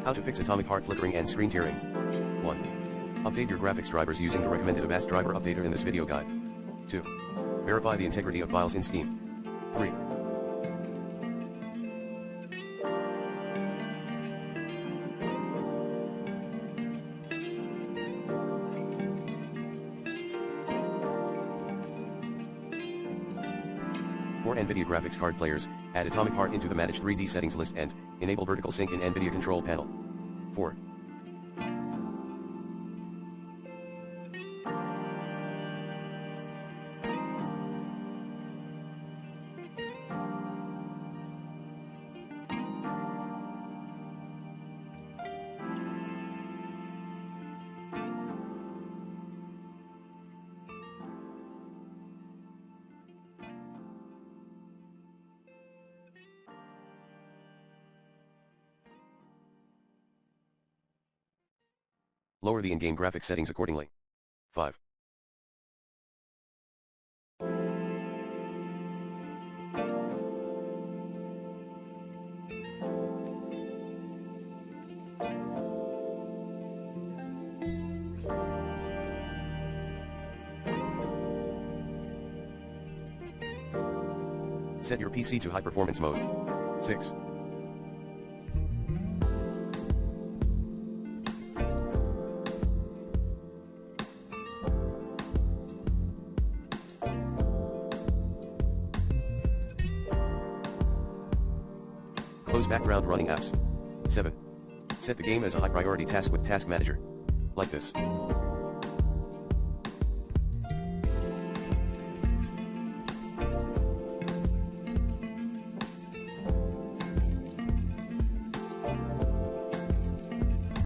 How to fix atomic heart flickering and screen tearing. 1. Update your graphics drivers using the recommended Avast driver updater in this video guide. 2. Verify the integrity of files in Steam. 3. For NVIDIA graphics card players, add Atomic Heart into the Manage 3D settings list and enable vertical sync in NVIDIA control panel. 4. Lower the in-game graphics settings accordingly. 5. Set your PC to high performance mode. 6. Close background running apps. 7. Set the game as a high priority task with Task Manager. Like this.